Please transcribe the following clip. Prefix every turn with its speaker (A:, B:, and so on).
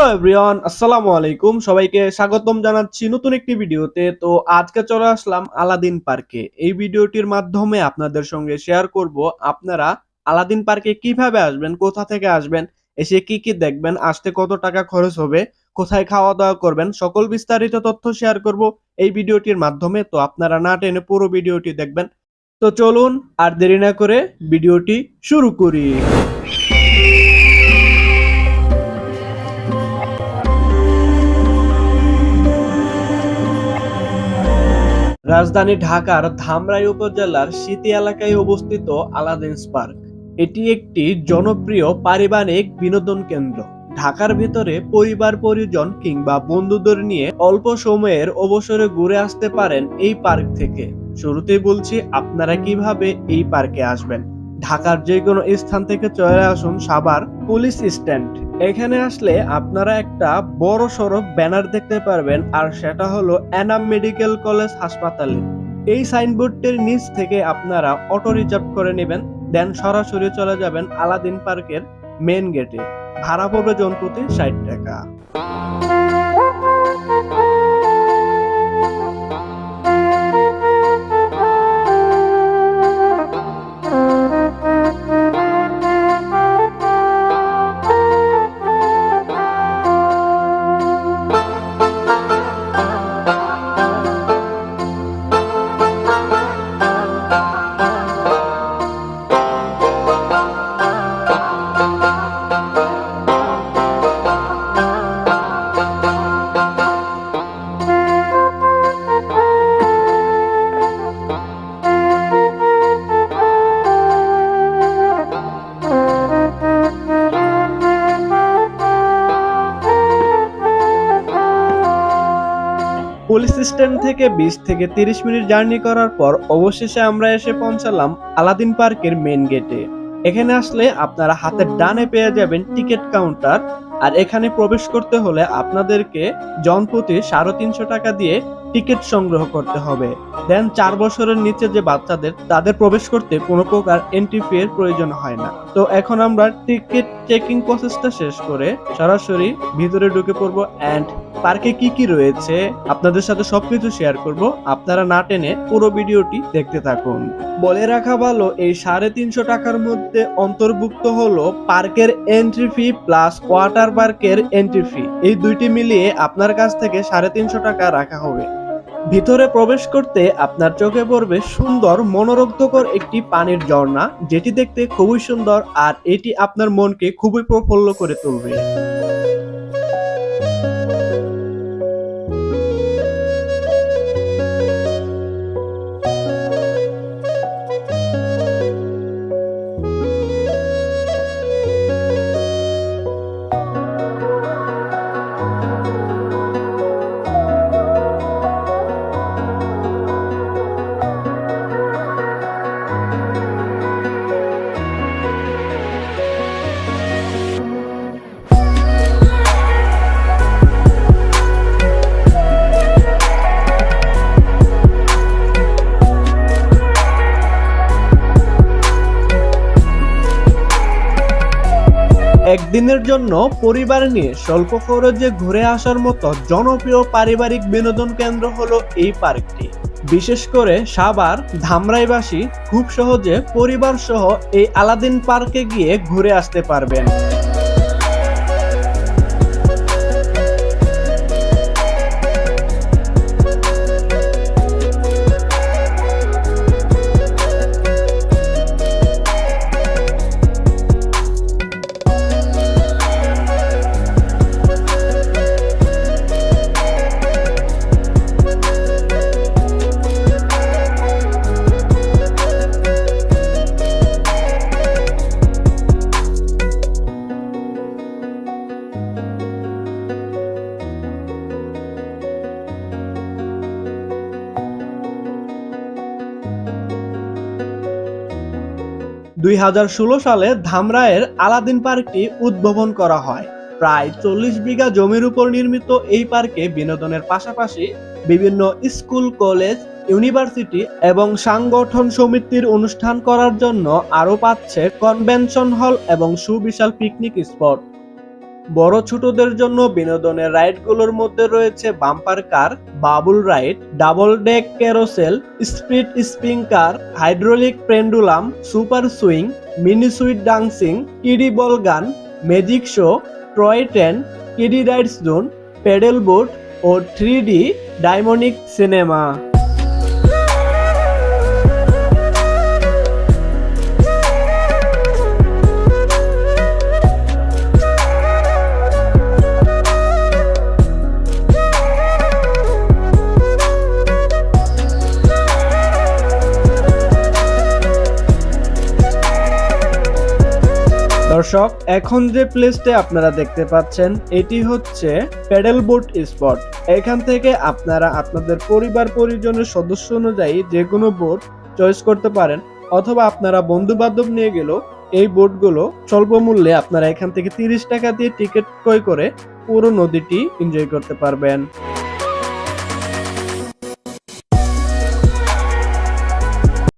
A: Hello everyone, আসসালামু আলাইকুম। সবাইকে স্বাগতম জানাচ্ছি নতুন একটি ভিডিওতে। তো আজকে চলে আসলাম আলাদিন পার্কে। এই ভিডিওটির মাধ্যমে আপনাদের সঙ্গে শেয়ার করব আপনারা আলাদিন পার্কে কিভাবে আসবেন, কোথা থেকে আসবেন, এসে কি কি দেখবেন, আসতে কত টাকা খরচ হবে, কোথায় খাওয়া দাওয়া করবেন, সকল বিস্তারিত তথ্য শেয়ার করব এই ভিডিওটির মাধ্যমে। তো আপনারা না টেনে পুরো ভিডিওটি দেখবেন। তো চলুন আর দেরি না করে ভিডিওটি শুরু করি। রাজধানী ঢাকার ধামরাই উপজেলার সিটি এলাকায় অবস্থিত আলাদিনস পার্ক। এটি একটি জনপ্রিয় পারিবারিক বিনোদন কেন্দ্র। ঢাকার ভিতরে পরিবার পরিজন কিংবা বন্ধুদের নিয়ে অল্প সময়ের অবসরে ঘুরে আসতে পারেন এই পার্ক থেকে। শুরুতেই বলছি আপনারা কিভাবে এই পার্কে আসবেন। ঢাকার যে কোনো স্থান থেকে চলে আসুন সাভার পুলিশ স্ট্যান্ড। এখানে আসলে আপনারা একটা বড় সড়ক ব্যানার দেখতে পারবেন, আর সেটা হলো এনাম মেডিকেল কলেজ হাসপাতালে। এই সাইনবোর্ডটির নিচ থেকে আপনারা অটো রিজার্ভ করে নেবেন, দেন সরাসরি চলে যাবেন আলাদিন পার্কের মেন গেটে। ভাড়া পড়বে জনপ্রতি ৬০ টাকা। পুলিশ স্ট্যান্ড থেকে ২০ থেকে ৩০ মিনিট জার্নি করার পর অবশেষে আমরা এসে পৌঁছালাম আলাদিন পার্কের মেইন গেটে। এখানে আসলে আপনারা হাতের ডানে পেয়ে যাবেন টিকিট কাউন্টার। আর এখানে প্রবেশ করতে হলে আপনাদেরকে জনপ্রতি ৩৫০ টাকা দিয়ে টিকিট সংগ্রহ করতে হবে। দেন ৪ বছরের নিচে যে বাচ্চাদের, তাদের প্রবেশ করতে কোনো প্রকার এন্ট্রি ফি এর প্রয়োজন হয় না। তো এখন আমরা টিকিট চেকিং প্রসেসটা শেষ করে সরাসরি ভিতরে ঢুকে পড়বো। এন্ড পার্কে কি কি রয়েছে আপনাদের সাথে সবকিছু শেয়ার করব। আপনারা না টেনে পুরো ভিডিওটি দেখতে থাকুন। বলে রাখা ভালো, এই ৩৫০ টাকার মধ্যে অন্তর্ভুক্ত হলো পার্কের এন্ট্রি ফি প্লাস ওয়াটার পার্কের এন্ট্রি ফি। এই দুইটি মিলিয়ে আপনার কাছ থেকে ৩৫০ টাকা রাখা হবে। ভিতরে প্রবেশ করতে আপনার চোখে পড়বে সুন্দর মনোরুগ্ধকর একটি পানির ঝর্ণা, যেটি দেখতে খুবই সুন্দর, আর এটি আপনার মনকে খুবই প্রফুল্ল করে তুলবে। ১ দিনের জন্য পরিবার নিয়ে স্বল্প খরচে ঘুরে আসার মতো জনপ্রিয় পারিবারিক বিনোদন কেন্দ্র হলো এই পার্কটি। বিশেষ করে সাভার ধামরাইবাসী খুব সহজে পরিবার সহ এই আলাদিন পার্কে গিয়ে ঘুরে আসতে পারবেন। (২০১৬) সালে ধামরাইয়ের আলাদিন পার্কটি উদ্বোধন করা হয়। প্রায় ৪০ বিঘা জমির উপর নির্মিত এই পার্কে বিনোদনের পাশাপাশি বিভিন্ন স্কুল, কলেজ, ইউনিভার্সিটি এবং সাংগঠন সমিতির অনুষ্ঠান করার জন্য আরো পাচ্ছে কনভেনশন হল এবং সুবিশাল পিকনিক স্পট। বড় ছোটদের জন্য বিনোদনের রাইডগুলোর মধ্যে রয়েছে bumper car, bubble ride, double deck carousel, speed spring car, hydraulic pendulum, super swing, mini sweet dancing, kiddie ball gun, magic show, toy train, kiddie rides zone, paddle boat ও 3D dynamic cinema. দর্শক, এখন যে প্লেসটা আপনারা দেখতে পাচ্ছেন এটি হচ্ছে প্যাডেল বোট স্পট। এখান থেকে আপনারা আপনাদের পরিবার পরিজনের সদস্য অনুযায়ী যে কোনো বোট চয়েস করতে পারেন, অথবা আপনারা বন্ধু বান্ধব নিয়ে গেলেও এই বোটগুলো স্বল্প মূল্যে আপনারা এখান থেকে 30 টাকা দিয়ে টিকিট ক্রয় করে পুরো নদীটি এনজয় করতে পারবেন।